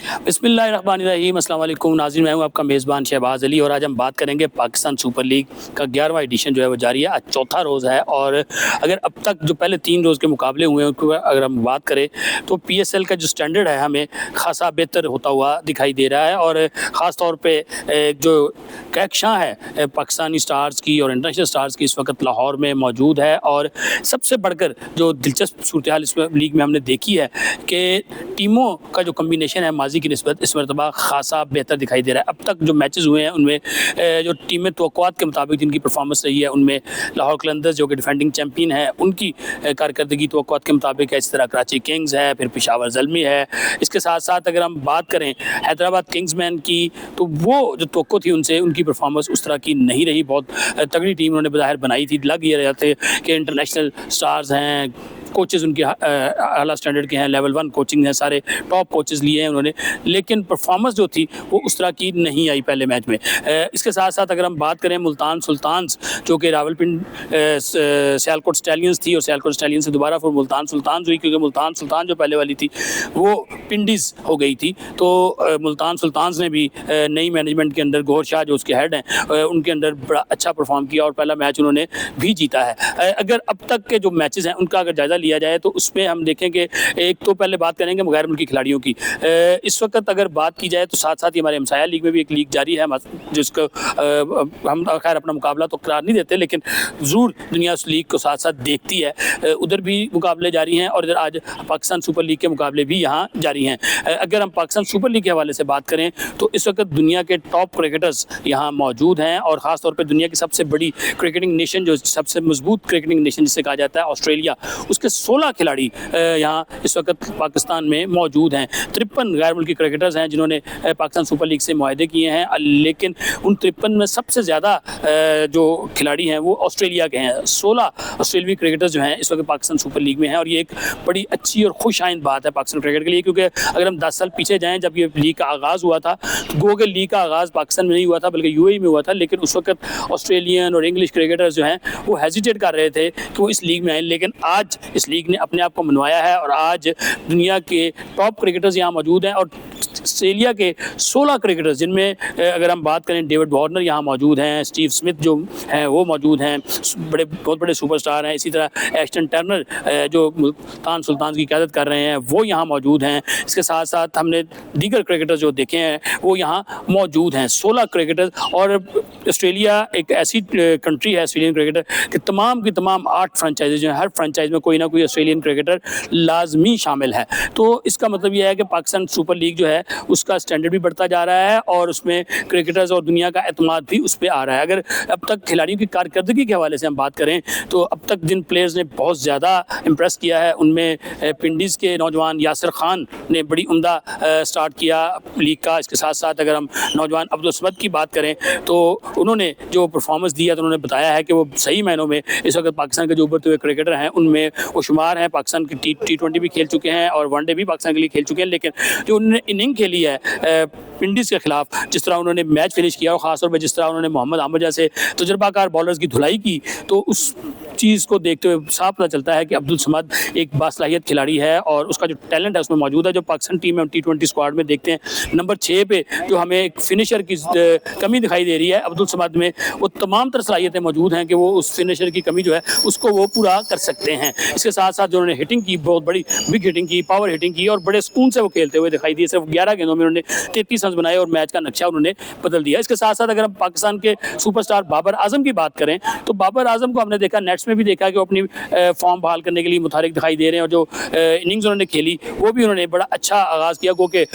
بسم اللہ الرحمن الرحیم۔ السلام علیکم ناظرین، میں ہوں آپ کا میزبان شہباز علی اور آج ہم بات کریں گے پاکستان سپر لیگ کا 11واں ایڈیشن جو ہے وہ جاری ہے، آج چوتھا روز ہے اور اگر اب تک جو پہلے 3 روز کے مقابلے ہوئے ہیں ان کو اگر ہم بات کریں تو پی ایس ایل کا جو سٹینڈرڈ ہے ہمیں خاصا بہتر ہوتا ہوا دکھائی دے رہا ہے اور خاص طور پہ جو کہکشاں ہے پاکستانی سٹارز کی اور انٹرنیشنل سٹارز کی اس وقت لاہور میں موجود ہے، اور سب سے بڑھ کر جو دلچسپ صورتحال اس لیگ میں ہم نے دیکھی ہے کہ ٹیموں کا جو کمبینیشن ہے ماضی کی نسبت اس مرتبہ خاصا بہتر دکھائی دے رہا ہے۔ اب تک جو میچز ہوئے ہیں ان میں جو ٹیمیں توقعات کے مطابق جن کی پرفارمنس رہی ہے ان میں لاہور قلندرز جو کہ ڈیفینڈنگ چیمپئن ہے ان کی کارکردگی توقعات کے مطابق ہے، اس طرح کراچی کنگز ہے، پھر پشاور زلمی ہے۔ اس کے ساتھ ساتھ اگر ہم بات کریں حیدرآباد کنگز مین کی تو وہ جو توقع تھی ان سے ان کی پرفارمنس اس طرح کی نہیں رہی، بہت تگڑی ٹیم انہوں نے بظاہر بنائی تھی، لگ یہ رہا تھے کہ انٹرنیشنل سٹارز ہیں، کوچز ان کے اعلیٰ سٹینڈرڈ کے ہیں، لیول 1 کوچنگ ہیں، سارے ٹاپ کوچز لیے ہیں انہوں نے، لیکن پرفارمنس جو تھی وہ اس طرح کی نہیں آئی پہلے میچ میں۔ اس کے ساتھ ساتھ اگر ہم بات کریں ملتان سلطانز جو کہ راولپنڈی سیالکوٹ سٹیلینز تھی اور سیالکوٹ سٹیلینز سے دوبارہ پھر ملتان سلطانز ہوئی، کیونکہ ملتان سلطان جو پہلے والی تھی وہ پنڈیز ہو گئی تھی، تو ملتان سلطانز نے بھی نئی مینجمنٹ کے اندر گور شاہ جو اس کے ہیڈ ہیں ان کے اندر بڑا اچھا پرفارم کیا اور پہلا میچ انہوں نے بھی جیتا ہے۔ اگر اب تک کے جو میچز ہیں ان کا اگر جائزہ لیا جائے تو اس میں ہم دیکھیں کہ ایک تو پہلے بات کریں گے غیر ملکی کھلاڑیوں کی۔ اس وقت اگر بات کی جائے تو ساتھ ساتھ ہی ہمارے ہمسایہ لیگ میں بھی ایک لیگ جاری ہے جس کو ہم خیر اپنا مقابلہ تو قرار نہیں دیتے لیکن ضرور دنیا اس لیگ کو ساتھ ساتھ دیکھتی ہے، ادھر بھی مقابلے جاری ہیں اور ادھر آج پاکستان سپر لیگ کے مقابلے بھی یہاں جاری ہیں۔ اگر ہم پاکستان سپر لیگ کے حوالے سے بات کریں تو اس وقت دنیا کے ٹاپ کرکٹرز یہاں موجود ہیں اور خاص طور پہ دنیا کی سب سے بڑی کرکٹنگ نیشن جو سب سے مضبوط کرکٹنگ نیشن جسے کہا جاتا ہے آسٹریلیا، اس کے 16 کھلاڑی یہاں اس وقت پاکستان میں موجود ہیں۔ 53 غیر ملکی کرکٹرز ہیں جنہوں نے پاکستان سپر لیگ سے معاہدے کیے ہیں، لیکن ان 53 میں سب سے زیادہ جو کھلاڑی ہیں وہ آسٹریلیا کے ہیں۔ 16 آسٹریلوی کرکٹرز جو ہیں اس وقت پاکستان سپر لیگ میں ہیں اور یہ ایک بڑی اچھی اور خوش آئند بات ہے پاکستان کرکٹ کے لیے، کیونکہ اگر ہم 10 سال پیچھے جائیں جب یہ لیگ کا آغاز ہوا تھا تو گو کہ لیگ کا آغاز پاکستان میں نہیں ہوا تھا بلکہ یو اے ای میں ہوا تھا، لیکن اس وقت آسٹریلین اور انگلش کرکٹرز جو ہیں وہ ہیزیٹیٹ کر رہے تھے کہ وہ اس لیگ میں آئیں، لیکن آج اس لیگ نے اپنے آپ کو منوایا ہے اور آج دنیا کے ٹاپ کرکٹرز یہاں موجود ہیں اور آسٹریلیا کے 16 کرکٹرز جن میں اگر ہم بات کریں ڈیوڈ وارنر یہاں موجود ہیں، اسٹیو اسمتھ جو ہیں وہ موجود ہیں، بہت بڑے سپر سٹار ہیں، اسی طرح ایشٹن ٹرنر جو ملتان سلطانز کی قیادت کر رہے ہیں وہ یہاں موجود ہیں۔ اس کے ساتھ ساتھ ہم نے دیگر کرکٹرز جو دیکھے ہیں وہ یہاں موجود ہیں، 16 کرکٹرز۔ اور آسٹریلیا ایک ایسی کنٹری ہے آسٹریلین کرکٹر کہ تمام کی تمام 8 فرنچائزز جو ہیں ہر فرنچائز میں کوئی نہ کوئی آسٹریلین کرکٹر لازمی شامل ہے، تو اس کا مطلب یہ ہے کہ پاکستان سپر لیگ جو ہے اس کا سٹینڈرڈ بھی بڑھتا جا رہا ہے اور اس میں کرکٹرز اور دنیا کا اعتماد بھی اس پہ آ رہا ہے۔ اگر اب تک کھلاڑیوں کی کارکردگی کے حوالے سے ہم بات کریں تو اب تک جن پلیئرز نے بہت زیادہ امپریس کیا ہے ان میں پنڈیز کے نوجوان یاسر خان نے بڑی عمدہ سٹارٹ کیا لیگ کا۔ اس کے ساتھ ساتھ اگر ہم نوجوان عبدالصمد کی بات کریں تو انہوں نے جو پرفارمنس دیا تو انہوں نے بتایا ہے کہ وہ صحیح معنوں میں اس وقت پاکستان کے جو ابھرتے ہوئے کرکٹر ہیں ان میں وہ شمار ہیں۔ پاکستان کی T20 بھی کھیل چکے ہیں اور ون ڈے بھی پاکستان کے لیے کھیل چکے ہیں، لیکن جو انہوں نے اننگ کھیلی ہے پنڈیز کے خلاف، جس طرح انہوں نے میچ فنش کیا اور خاص طور پہ جس طرح انہوں نے محمد عامر جیسے تجربہ کار بالرز کی دھلائی کی، تو اس چیز کو دیکھتے ہوئے صاف پتہ چلتا ہے کہ عبدالصمد ایک باصلاحیت کھلاڑی ہے اور اس کا جو ٹیلنٹ ہے اس میں موجود ہے۔ جو پاکستان ٹیم میں ہم T20 اسکواڈ میں دیکھتے ہیں نمبر 6 پہ جو ہمیں ایک فنشر کی کمی دکھائی دے رہی ہے، عبدالصمد میں وہ تمام تر صلاحیتیں موجود ہیں کہ وہ اس فنشر کی کمی جو ہے اس کو وہ پورا کر سکتے ہیں۔ اس کے ساتھ ساتھ جو انہوں نے ہٹنگ کی، بہت بڑی بگ ہٹنگ کی، پاور ہٹنگ کی اور بڑے سکون سے وہ کھیلتے ہوئے دکھائی دیے۔ صرف 11 گیندوں میں انہوں نے 33 رنز بنائے اور میچ کا نقشہ انہوں نے بدل دیا۔ اس کے ساتھ ساتھ اگر ہم پاکستان کے سپر سٹار بابر اعظم کی بات کریں تو بابر اعظم کو ہم نے دیکھا نیٹس میں بھی دیکھا کہ وہ اپنی فارم بحال کرنے کے لیے متحرک دکھائی دے رہے ہیں اور جو اننگز انہوں نے کھیلی وہ بھی انہوں نے بڑا اچھا آغاز کیا، کیونکہ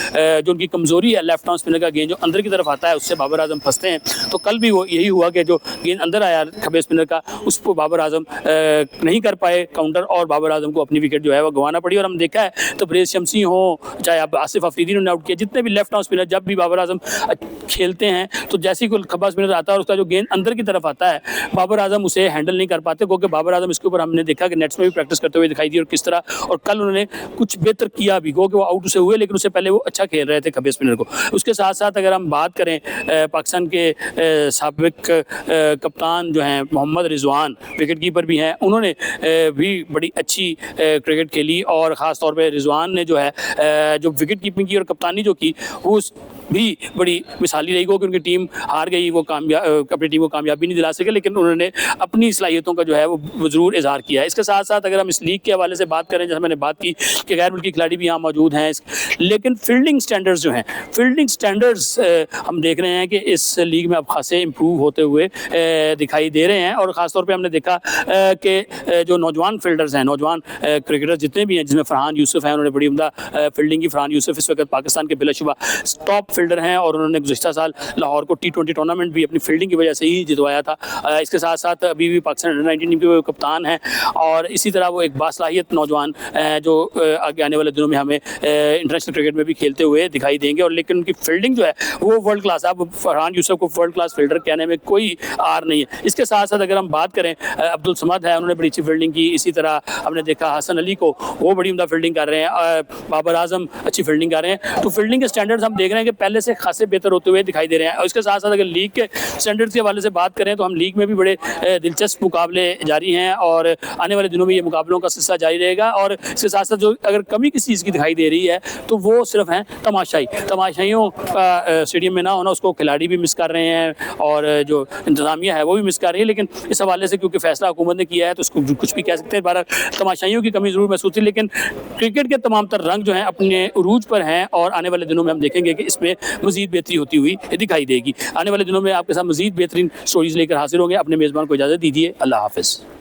جو ان کی کمزوری ہے لیفٹ آرم اسپنر کا گیند جو اندر کی طرف آتا ہے اس سے بابر اعظم پھنستے ہیں، تو کل بھی وہ یہی ہوا کہ جو گیند اندر آیا کھبے اسپنر کا اس کو بابر اعظم نہیں کر پائے کاؤنٹر اور بابر اعظم کو اپنی وکٹ جو ہے وہ گنوانا پڑی۔ اور ہم دیکھا ہے تو بریز شمسی ہوں چاہے اب آصف افریدی نے آؤٹ کیا، جتنے بھی لیفٹ آرم اسپنر جب بھی بابر اعظم کھیلتے ہیں تو جیسے کوئی کھبا اسپنر آتا ہے اور اس کا جو گیند اندر کی طرف آتا ہے بابر اعظم اسے ہینڈل نہیں کر پاتے، کیونکہ کہ بابر اعظم اس کے اوپر ہم نے دیکھا کہ نیٹس میں بھی پریکٹس کرتے ہوئے دکھائی دی اور کس طرح, اور کل انہوں نے کچھ بہتر کیا بھی, گو کہ وہ آؤٹ سے ہوئے لیکن اس سے پہلے وہ اچھا کھیل رہے تھے کھبے اسپنر کو. اس کے ساتھ ساتھ اگر ہم بات کریں پاکستان کے سابق کپتان جو ہیں محمد رضوان, وکٹ کیپر بھی ہیں, انہوں نے بھی بڑی اچھی کرکٹ کھیلی, اور خاص طور پہ رضوان نے جو ہے جو وکٹ کیپنگ کی اور کپتانی جو کی وہ بھی بڑی مثالی رہی گو کہ ان کی ٹیم ہار گئی, وہ اپنی ٹیم کو کامیابی نہیں دلا سکے, لیکن انہوں نے اپنی صلاحیتوں کا جو ہے وہ ضرور اظہار کیا ہے. اس کے ساتھ ساتھ اگر ہم اس لیگ کے حوالے سے بات کریں, جیسے میں نے بات کی کہ غیر ملکی کھلاڑی بھی یہاں موجود ہیں, لیکن فیلڈنگ سٹینڈرڈز جو ہیں, فیلڈنگ سٹینڈرڈز ہم دیکھ رہے ہیں کہ اس لیگ میں اب خاصے امپروو ہوتے ہوئے دکھائی دے رہے ہیں, اور خاص طور پہ ہم نے دیکھا کہ جو نوجوان فیلڈرز ہیں, نوجوان کرکٹر جتنے بھی ہیں, جس میں فرحان یوسف ہیں, انہوں نے بڑی عمدہ فیلڈنگ کی. فرحان یوسف اس وقت پاکستان کے بلا شبہ ٹاپ فیلڈر ہیں, اور انہوں نے گزشتہ سال لاہور کو T20 ٹورنامنٹ بھی اپنی فیلڈنگ کی وجہ سے ہی جتوایا تھا. اس کے ساتھ ساتھ ابھی بھی پاکستان انڈر 19 ٹیم کے کپتان ہیں, اور اسی طرح وہ ایک باصلاحیت نوجوان جو آگے آنے والے دنوں میں ہمیں انٹرنیشنل کرکٹ میں بھی کھیلتے ہوئے دکھائی دیں گے. اور لیکن ان کی فیلڈنگ جو ہے وہ ورلڈ کلاس ہے. اب فرحان یوسف کو ورلڈ کلاس فیلڈر کہنے میں کوئی آر نہیں ہے. اس کے ساتھ ساتھ اگر ہم بات کریں عبدالصمد ہے, انہوں نے بڑی اچھی فیلڈنگ کی. اسی طرح ہم نے دیکھا حسن علی کو, وہ بڑی عمدہ فیلڈنگ کر رہے ہیں. بابر اعظم اچھی فیلڈنگ کر رہے ہیں. تو فیلڈنگ کے اسٹینڈرڈز ہم دیکھ رہے ہیں کہ پہلے سے خاصے بہتر ہوتے ہوئے دکھائی دے رہے ہیں. اور اس کے ساتھ ساتھ اگر لیگ کے اسٹینڈرڈز کے حوالے سے بات کریں تو ہم لیگ میں بھی بڑے دلچسپ مقابلے جاری ہیں, اور آنے والے دنوں میں یہ مقابلوں کا سلسلہ جاری رہے گا. اور اس کے ساتھ ساتھ جو اگر کمی کسی چیز کی دکھائی دے رہی ہے تو وہ صرف ہیں تماشائیوں کا اسٹیڈیم میں نہ ہونا. اس کو کھلاڑی بھی مس کر رہے ہیں, اور جو انتظامیہ ہے وہ بھی مس کر رہی ہے, لیکن اس حوالے سے کیونکہ فیصلہ حکومت نے کیا ہے تو اس کو کچھ بھی کہہ سکتے ہیں. بارہ تماشائیوں کی کمی ضرور محسوس تھی, لیکن کرکٹ کے تمام تر رنگ جو ہیں اپنے عروج پر ہیں, اور آنے والے دنوں میں ہم دیکھیں گے کہ اس میں مزید بہتری ہوتی ہوئی دکھائی دے گی. آنے والے دنوں میں آپ کے ساتھ مزید بہترین سٹوریز لے کر حاضر ہوں گے. اپنے میزبان کو اجازت دیجیے. اللہ حافظ.